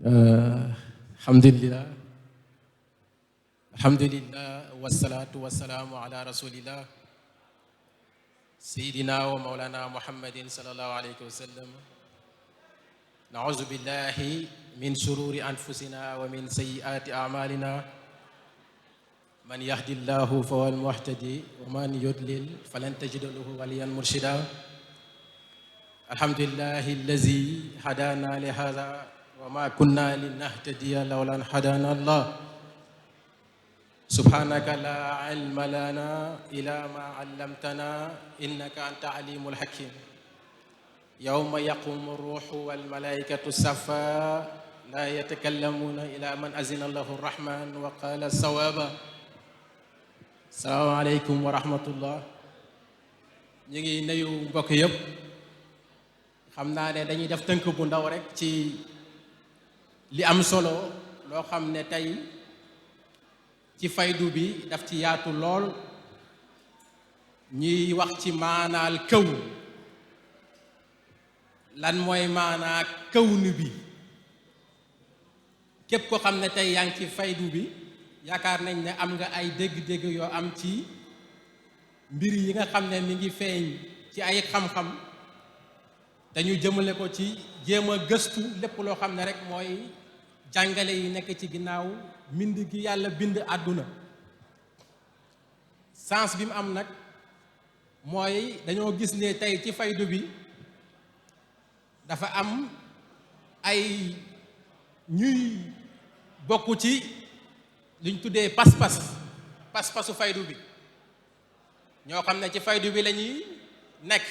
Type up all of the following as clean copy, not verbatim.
alhamdulillah wasalaatu wasalaamu ala rasulillah sayidina wa maulana muhammadin sallallahu alayhi wa sallam. nauzu billahi min shururi anfusina wa min sayyiati amalina man yahdi llahu fa huwa almuhtadi wa man yudlil falan tajida lahu waliyan murshida. alhamdulillahi allazi hadana li hadha wa ma kunna linahtadiya lawla an hadana Allah. subhanaka la ilma lana ila ma allamtana innaka anta alimul hakim. yawma yaqumu ruuhu wal malaikatu safa la yatakallamuna ila man azina lahu rahman wa qala sawaba. salaamu aleykum wa rahmatullah. ñu ngi nuyu mbokk yëpp. xam naa ne dañuy def tënk bu ndaw rek ci li am solo loo xam ne tey ci faydu bi daf ci yaatu lool. ñuy wax ci maanaal kaw lan mooy maanaa kawnu bi. képp ko xam ne tey yaa ngi ci faydu bi yaakaar nañ ne am nga ay dégg-dégg yoo am ci mbir yi nga xam ne mi ngi feeñ ci ay xam-xam dañu jëmale ko ci jéem a gëstu lépp loo xam ne rek mooy jàngale yi nekk ci ginnaaw mbind gi yàlla bind àdduna. sens bi mu am nag mooy dañoo gis ne tey ci faydu bi dafa am ay ñuy bokk ci luñ tuddee pas-pasu faydu bi. ñoo xam ne ci faydu bi la ñuy nekk,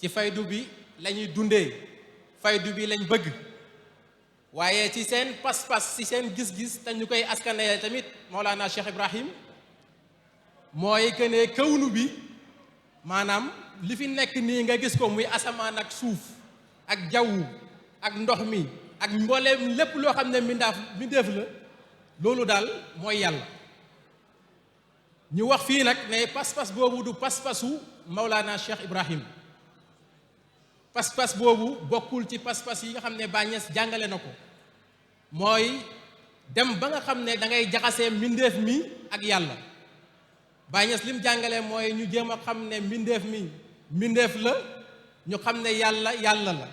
ci faydu bi la ñuy dundee, faydu bi lañ bëgg, waaye ci seen pas-pas ci seen gis-gis te ñu koy askanee tamit Mawlana Cheikh Ibrahim mooy que ne kawnu bi maanaam li fi nekk nii nga gis ko muy asamaan ak suuf ak jaww ak ndox mi ak mbooleem lépp loo xam ne mbindeef la, loolu daal mooy yàlla. ñu wax fii nag ne pas-pas boobu du pas-pasu Mawlana Cheikh Ibrahim. pas-pas boobu bokkul ci pas-pas yi nga xam ne Baay Ñas jàngale na ko. mooy dem ba nga xam ne da ngay jaxasee mbindeef mi ak yàlla. Baay Ñas lim jàngale mooy ñu jéem a xam ne mbindeef mi mbindeef la, ñu xam ne yàlla yàlla la.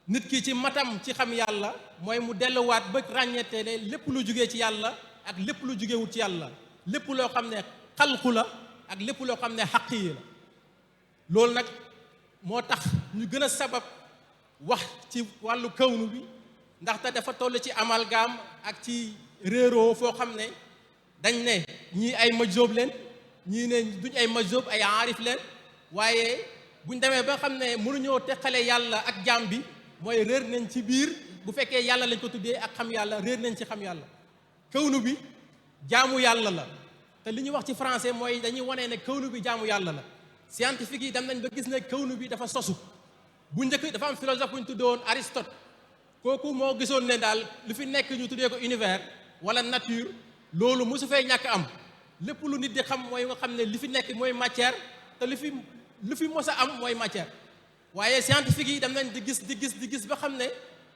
nit ki ci matam ci xam yàlla mooy mu delluwaat ba ràññeete ne lépp lu jugee ci yàlla ak lépp lu jugewut ci yàlla, lépp loo xam ne xalqu la ak lépp loo xam ne xaqi la. loolu nag moo tax ñu gën a sabab wax ci wàllu kawnu bi, ndaxte dafa toll ci amalgame ak ci réeroo foo xam ne dañ ne ñii ay majoob leen, ñii ne duñ ay majoob ay aarif leen, waaye buñ demee ba xam ne mënuñoo teqale yàlla ak jaam bi mooy réer nañ ci biir. bu fekkee yàlla lañ ko tuddee ak xam yàlla réer nañ ci xam yàlla. kawnu bi jaamu yàlla la, te li ñuy wax ci français mooy dañuy wane ne kawnu bi jaamu yàlla la. scientifique yi dem nañ ba gis ne kawnu bi dafa sosu. bu njëkk dafa am philosophe bu ñu tuddee woon Aristote. kooku moo gisoon ne daal lu fi nekk ñu tuddee ko univers wala nature, loolu mosu fay ñàkk am. lépp lu nit di xam mooy nga xam ne li fi nekk mooy matière, te lu fi mos a am mooy matière. waaye scientifique yi dem nañ di gis ba xam ne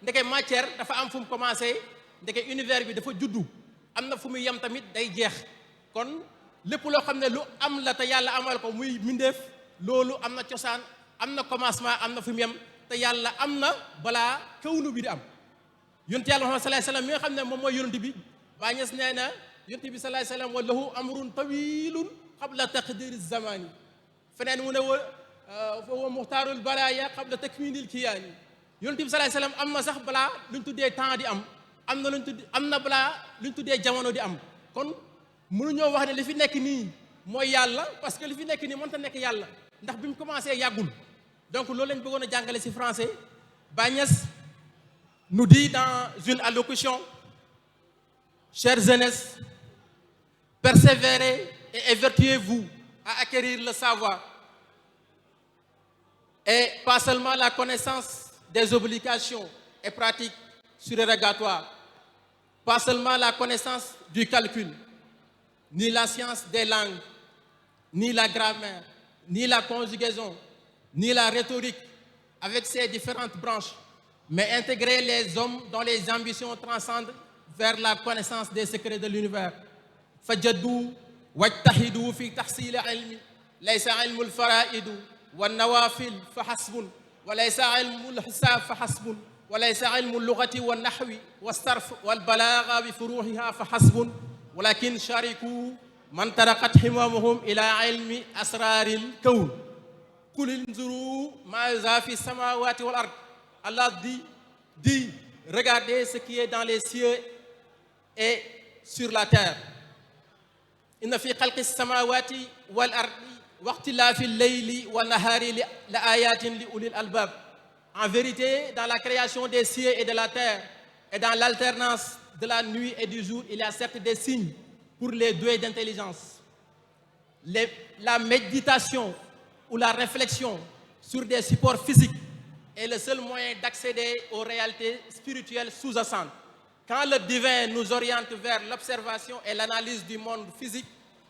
ndeke matière dafa am fu mu commencé, ndeke univers bi dafa juddu, am na fu muy yem tamit day jeex. kon lépp loo xam ne lu am la te yàlla amal ko muy mbindeef, loolu am na cosaan, am na commencement, am na fu mu yem, te yàlla am na balaa kawnu bi di am. yonent yàlla Muhammad sallallahu alayhi wasallam mi nga xam ne moom mooy yonent bi, Baay Ñas nee na yonent bi sallallahu alayhi wasallam wa lahu amrun tawilun qabla taqdiri zamani. feneen mu ne wa huwa muxtaarul balaaya qabla takminil kiyaani. yonent bi sallallahu alayhi wasallam am na sax balaa luñ tuddee temps di am na balaa luñ tuddee jamono di am. kon mënuñoo wax ne li fi nekk nii mooy yàlla, parce que li fi nekk nii mënta nekk yàlla ndax bi mu commencé yàggul. donc loolu lañ bëggoon a jàngale ci français. Baay Ñas nous dit dans une allocution: chère jeunesse, persévérez et évertuez-vous à acquérir le savoir, et pas seulement la connaissance des obligations et pratiques surérogatoires, pas seulement la connaissance du calcul, ni la science des langues, ni la grammaire, ni la conjugaison, ni la rhétorique avec ses différentes branches, mais intégrer les hommes dont les ambitions transcendent vers la connaissance des secrets de l'univers. Fajaddu wajtahidu fi tahsil ilmi laysa ilmu al-fara'id wa nawafil fa hasbun wa laysa ilmu al-hisab fa hasbun wa laysa ilmu al-lughati wa nahwi wa sarf wal balagha bi furuhiha fa hasbun walakin shariku man taraqat himamuhum ila ilmi asraril kawn qul inzuru ma za fi samawati wal ard. Allah dit regardez ce qui est dans les cieux et sur la terre. Inna fi khalqi samawati wal ardi wa ikhtilafi al-layli wan nahari la ayatin li ulil albab. En vérité, dans la création des cieux et de la terre et dans l'alternance de la nuit et du jour, il y a certes des signes pour les doués d'intelligence. La méditation ou la réflexion sur des supports physiques est le seul moyen d'accéder aux réalités spirituelles sous-jacentes. Quand le divin nous oriente vers l'observation et l'analyse du monde physique,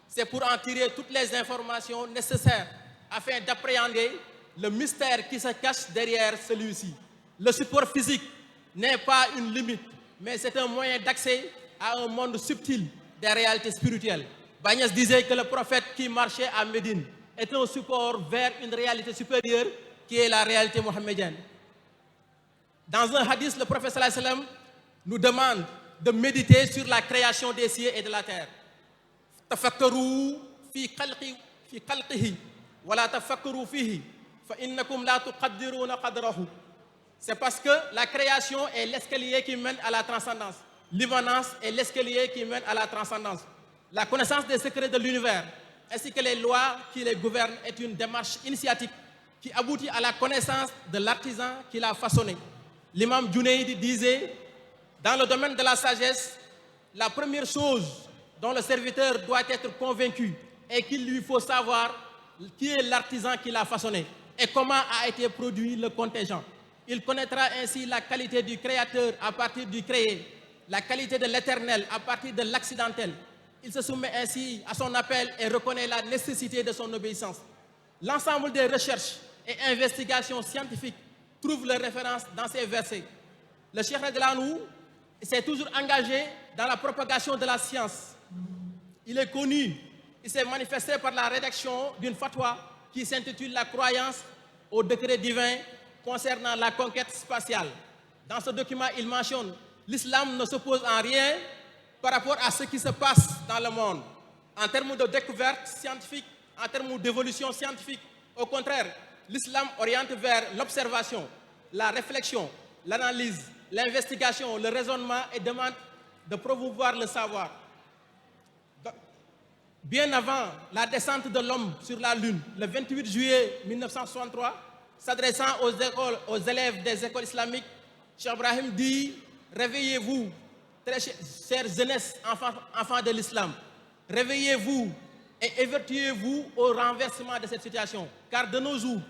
c'est pour en tirer toutes les informations nécessaires afin d'appréhender le mystère qui se cache derrière celui-ci. Le support physique n'est pas une limite, mais c'est un moyen d'accès à un monde subtil des réalités spirituelles. Baye Niass disait que le prophète qui marchait à Médine est un support vers une réalité supérieure qui est la réalité mohammedienne. Dans un hadith, le prophète sallallahu alayhi wa sallam nous demande de méditer sur la création des cieux et de la terre. Tafakkaru fi khalqihi wa la tafakkaru fihi fa innakum la tuqaddiruna qadrahu. C'est parce que la création est l'escalier qui mène à la transcendance. L'immanence est l'escalier qui mène à la transcendance. La connaissance des secrets de l'univers ainsi que les lois qui les gouvernent est une démarche initiatique qui aboutit à la connaissance de l'artisan qui l'a façonné. L'imam Junayd disait, dans le domaine de la sagesse, la première chose dont le serviteur doit être convaincu est qu'il lui faut savoir qui est l'artisan qui l'a façonné et comment a été produit le contingent. Il connaîtra ainsi la qualité du créateur à partir du créé, la qualité de l'éternel à partir de l'accidentel. Il se soumet ainsi à son appel et reconnaît la nécessité de son obéissance. L'ensemble des recherches et investigations scientifiques trouvent leur référence dans ces versets. Le Cheikh radhiyallahu anhu s'est toujours engagé dans la propagation de la science. Il est connu, il s'est manifesté par la rédaction d'une fatwa qui s'intitule La croyance au décret divin concernant la conquête spatiale. Dans ce document, il mentionne l'islam ne s'oppose en rien par rapport à ce qui se passe dans le monde, en termes de découverte scientifique, en termes d'évolution scientifique. Au contraire, l'islam oriente vers l'observation, la réflexion, l'analyse, l'investigation, le raisonnement et demande de promouvoir le savoir. Bien avant la descente de l'homme sur la Lune, le 28 juillet 1963, s'adressant aux élèves des écoles islamiques, Cheikh Ibrahim dit « Réveillez-vous, très chère jeunesse, enfants de l'islam, réveillez-vous et évertuez-vous au renversement de cette situation. Car de nos jours,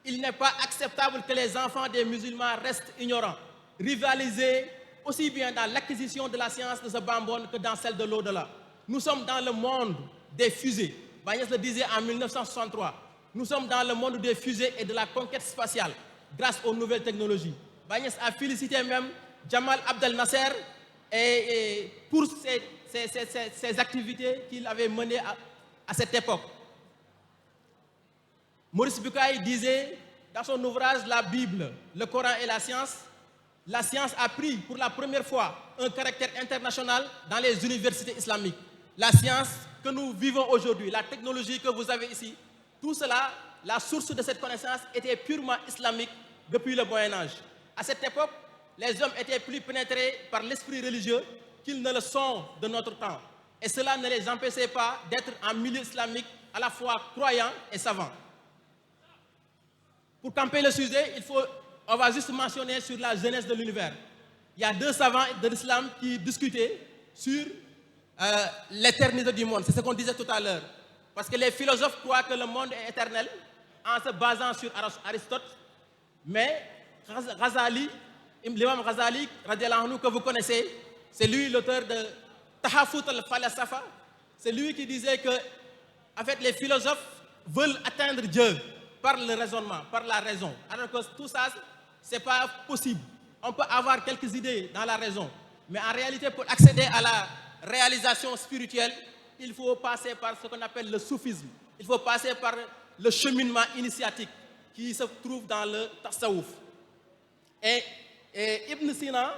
il n'est pas acceptable que les enfants des musulmans restent ignorants, rivalisés aussi bien dans l'acquisition de la science de ce bambone que dans celle de l'au-delà. Nous sommes dans le monde des fusées. Baye Niass le disait en 1963. Nous sommes dans le monde des fusées et de la conquête spatiale grâce aux nouvelles technologies. Baye Niass a félicité même Jamal Abdel Nasser pour ses activités qu'il avait menées à cette époque. Maurice Bucaille disait dans son ouvrage La Bible, le Coran et la science a pris pour la première fois un caractère international dans les universités islamiques. La science que nous vivons aujourd'hui, la technologie que vous avez ici, tout cela, la source de cette connaissance était purement islamique depuis le Moyen-Âge. À cette époque, les hommes étaient plus pénétrés par l'esprit religieux qu'ils ne le sont de notre temps. Et cela ne les empêchait pas d'être en milieu islamique à la fois croyants et savants. Pour camper le sujet, on va juste mentionner sur la jeunesse de l'univers. Il y a deux savants de l'islam qui discutaient sur l'éternité du monde. C'est ce qu'on disait tout à l'heure. Parce que les philosophes croient que le monde est éternel en se basant sur Aristote. Mais l'imam Ghazali, radhiyallahu anhu, que vous connaissez, c'est lui l'auteur de Tahafut al-Falasafa. C'est lui qui disait que en fait, les philosophes veulent atteindre Dieu par le raisonnement, par la raison. Alors que tout ça, ce n'est pas possible. On peut avoir quelques idées dans la raison, mais en réalité, pour accéder à la réalisation spirituelle, il faut passer par ce qu'on appelle le soufisme. Il faut passer par le cheminement initiatique qui se trouve dans le tasawwuf. Et Ibn Sina,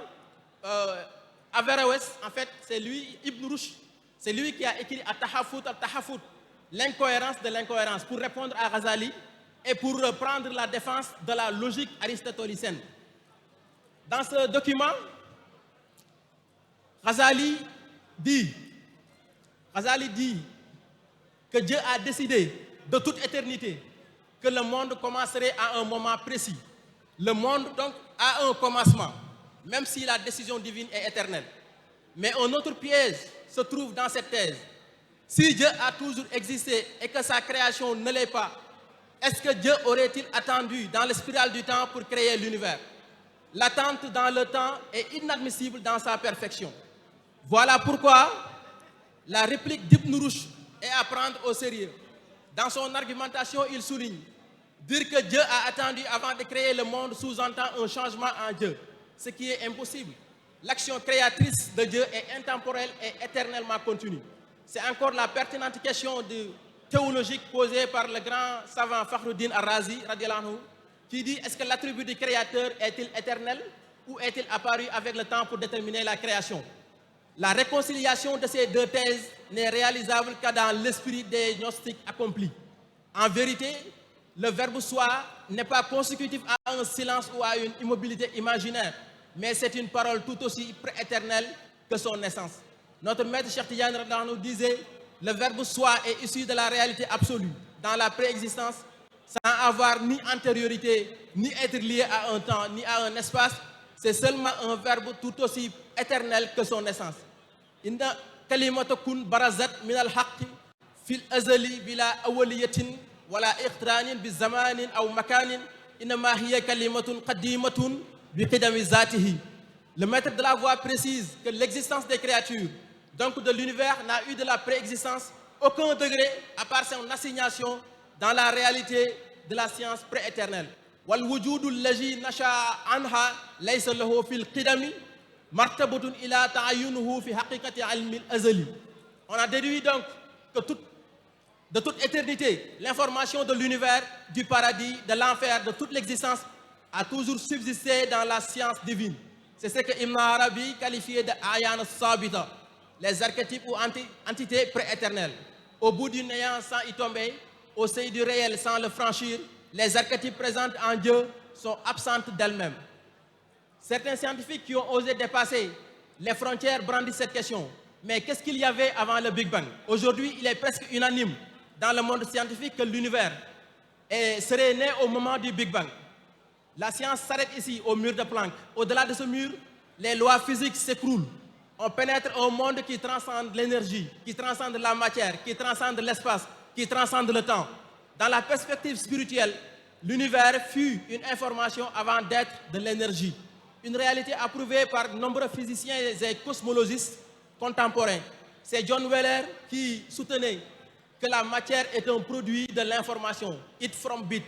Averroès, en fait, c'est lui, Ibn Rushd, c'est lui qui a écrit At-Tahafut, l'incohérence de l'incohérence, pour répondre à Ghazali et pour prendre la défense de la logique aristotélicienne. Dans ce document, Ghazali dit que Dieu a décidé de toute éternité que le monde commencerait à un moment précis. Le monde, donc, a un commencement, même si la décision divine est éternelle. Mais un autre piège se trouve dans cette thèse. Si Dieu a toujours existé et que sa création ne l'est pas, est-ce que Dieu aurait-il attendu dans le spirale du temps pour créer l'univers? L'attente dans le temps est inadmissible dans sa perfection. Voilà pourquoi la réplique d'Ibn Rushd est à prendre au sérieux. Dans son argumentation, il souligne: dire que Dieu a attendu avant de créer le monde sous-entend un changement en Dieu, ce qui est impossible. L'action créatrice de Dieu est intemporelle et éternellement continue. C'est encore la pertinente question théologique posée par le grand savant Fakhruddin Ar-Razi, qui dit: est-ce que l'attribut du créateur est-il éternel ou est-il apparu avec le temps pour déterminer la création? La réconciliation de ces deux thèses n'est réalisable que dans l'esprit des gnostiques accomplis. En vérité, le verbe soi n'est pas consécutif à un silence ou à une immobilité imaginaire, mais c'est une parole tout aussi prééternelle que son essence. Notre maître Cheikh Tidiane Radhiyallahu disait: le verbe soi est issu de la réalité absolue, dans la préexistence, sans avoir ni antériorité, ni être lié à un temps, ni à un espace. C'est seulement un verbe tout aussi éternel que son essence. Inna kalimata kun barazat min al-haqqi fil azali bila awaliyatin wala iqtranin bi zamanin aw makanin inma hiya kalimatun qadimatun bi qidami zatihi. Le maître de la voix précise que l'existence des créatures, donc de l'univers, n'a eu de la préexistence aucun degré à part son assignation dans la réalité de la science prééternelle. Wal wujudul laji nasha anha laysa lahu fil qidami martabatun ila ta'ayyunuhu fi haqiqati ilmi al-azali. On a déduit donc que de toute éternité, l'information de l'univers, du paradis, de l'enfer, de toute l'existence a toujours subsisté dans la science divine. C'est ce que Ibn Arabi qualifiait de ayan sabita, les archétypes ou entités prééternelles. Au bout du néant sans y tomber, au seuil du réel sans le franchir, les archétypes présents en Dieu sont absentes d'elles-mêmes. Certains scientifiques qui ont osé dépasser les frontières brandissent cette question. Mais qu'est-ce qu'il y avait avant le Big Bang? Aujourd'hui, il est presque unanime dans le monde scientifique que l'univers serait né au moment du Big Bang. La science s'arrête ici, au mur de Planck. Au-delà de ce mur, les lois physiques s'écroulent. On pénètre un monde qui transcende l'énergie, qui transcende la matière, qui transcende l'espace, qui transcende le temps. Dans la perspective spirituelle, l'univers fut une information avant d'être de l'énergie. Une réalité approuvée par de nombreux physiciens et cosmologistes contemporains. C'est John Wheeler qui soutenait que la matière est un produit de l'information, it from bit.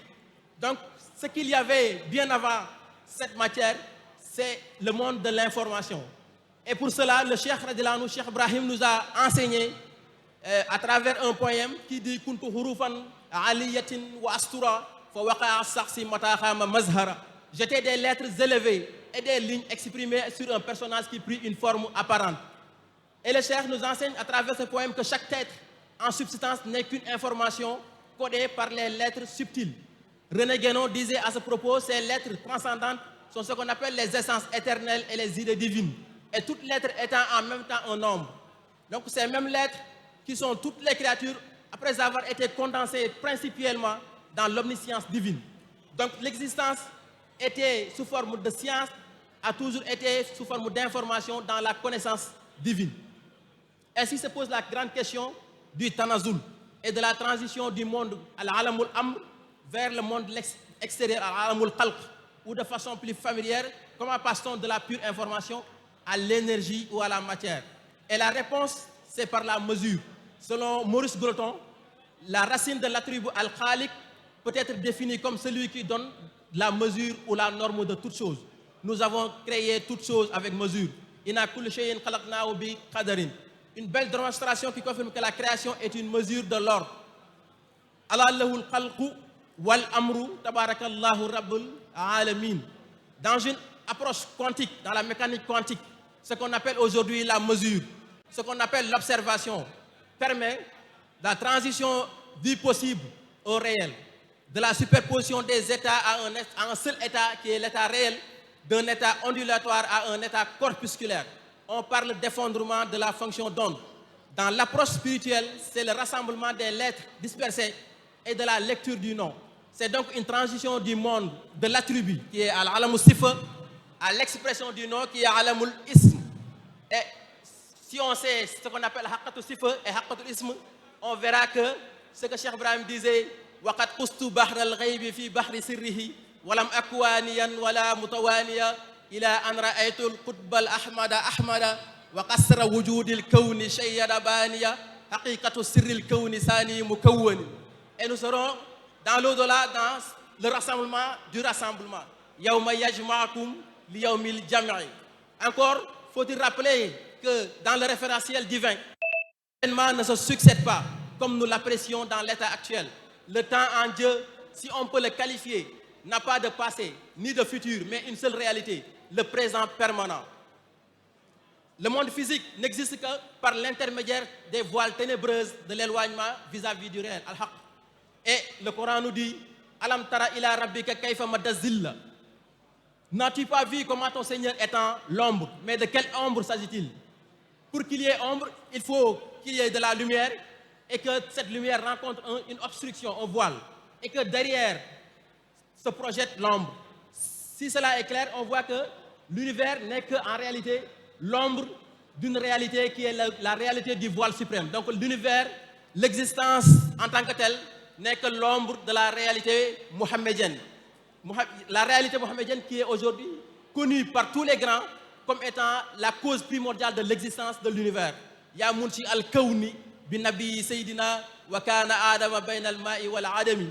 Donc, ce qu'il y avait bien avant cette matière, c'est le monde de l'information. Et pour cela, le Cheikh Radhiyallahu, Cheikh Ibrahim, nous a enseigné à travers un poème qui dit Kuntu hurufan aliyatin wa astura fa waqa'a saxsi matakhama mazhara. J'étais des lettres élevées et des lignes exprimées sur un personnage qui prit une forme apparente. Et le Cheikh nous enseigne à travers ce poème que chaque être en substance n'est qu'une information codée par les lettres subtiles. René Guénon disait à ce propos: ces lettres transcendantes sont ce qu'on appelle les essences éternelles et les idées divines. Et toutes lettres étant en même temps un nombre. Donc ces mêmes lettres qui sont toutes les créatures après avoir été condensées principalement dans l'omniscience divine. Donc l'existence était sous forme de science, a toujours été sous forme d'information dans la connaissance divine. Ainsi se pose la grande question du Tanazul et de la transition du monde à l'Alamul Amr vers le monde extérieur, à l'Alamul Khalq, ou de façon plus familière, comment passe-t-on de la pure information à l'énergie ou à la matière? Et la réponse, c'est par la mesure. Selon Maurice Groton, la racine de l'attribut al-Khaliq peut être définie comme celui qui donne la mesure ou la norme de toute chose. nous avons créé toutes choses avec mesure. Inna kulli shay'in khalaqnahu bi qadarin. Une belle démonstration qui confirme que la création est une mesure de l'ordre. Ala lahul khalqu wal amru tabarakallahu rabbul alamin. Dans une approche quantique, dans la mécanique quantique, ce qu'on appelle aujourd'hui la mesure, ce qu'on appelle l'observation, permet la transition du possible au réel, de la superposition des états à un seul état qui est l'état réel, d'un état ondulatoire à un état corpusculaire. On parle d'effondrement de la fonction d'onde. Dans l'approche spirituelle, c'est le rassemblement des lettres dispersées et de la lecture du nom. C'est donc une transition du monde de l'attribut qui est al-alamul sifa à l'expression du nom qui est alamul ism. Et si on sait ce qu'on appelle haqqatul sifa et haqqatul ism, on verra que ce que Cheikh Ibrahim disait waqad qustu bahra al-ghaybi fi bahri sirrihi walam akwaniyan wala mutawaniya ila an ra'aytu al-qutba al-ahmada ahmada wa qasra wujudi al-kawni shayyada baniya haqiqatu sirri al-kawni sani mukawwani. Et nous serons dans l'au-delà, dans le rassemblement du rassemblement. Yawma yajma'akum li yawmil jam'i. Encore, faut-il rappeler que dans le référentiel divin, l'événement ne se succède pas comme nous l'apprécions dans l'état actuel. Le temps en Dieu, si on peut le qualifier, n'a pas de passé ni de futur, mais une seule réalité, le présent permanent. Le monde physique n'existe que par l'intermédiaire des voiles ténébreuses de l'éloignement vis-à-vis du réel, al-haq. Et le Coran nous dit Alam tara ila rabbika kayfa madda zilla. N'as-tu pas vu comment ton Seigneur est en l'ombre? Mais de quelle ombre s'agit-il? Pour qu'il y ait ombre, il faut qu'il y ait de la lumière et que cette lumière rencontre une obstruction, un voile. Et que derrière se projette l'ombre. Si cela est clair, on voit que l'univers n'est qu'en réalité l'ombre d'une réalité qui est la réalité du voile suprême. Donc l'univers, l'existence en tant que telle, n'est que l'ombre de la réalité mohammedienne. La réalité mohammedienne qui est aujourd'hui connue par tous les grands comme étant la cause primordiale de l'existence de l'univers. Ya munshi al-kawni bin nabi sayyidina wa kana adama bayna al-ma'i wal adami.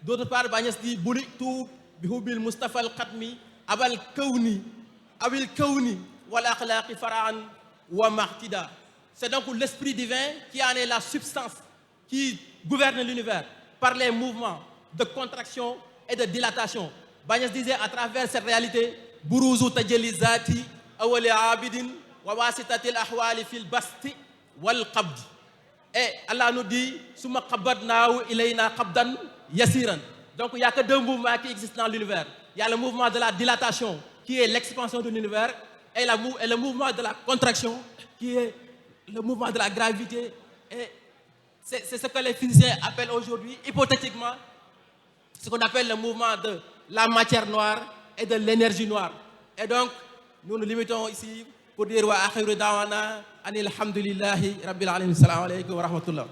D'autre part, Bagnès dit bulitu bihubil mustafa al-qatmi abal kawni abil kawni wal akhlaqi fara'an wa mahtida. C'est donc l'esprit divin qui en est la substance qui gouverne l'univers par les mouvements de contraction et de dilatation. Bagnès disait à travers cette réalité buruzu tajallizati awali abidin wa wasitatil ahwali fil basti wal qabd. Et Allah nous dit summa qabadnahu ilayna qabdan yasiran. Donc il n'y a que deux mouvements qui existent dans l'univers. Il y a le mouvement de la dilatation qui est l'expansion de l'univers et le mouvement de la contraction qui est le mouvement de la gravité. Et c'est ce que les physiciens appellent aujourd'hui, hypothétiquement, ce qu'on appelle le mouvement de la matière noire et de l'énergie noire. Et donc, nous nous limitons ici pour dire wa akhiru dawana anil hamdulillahi rabbil alamin. Salam alaykum wa rahmatullah.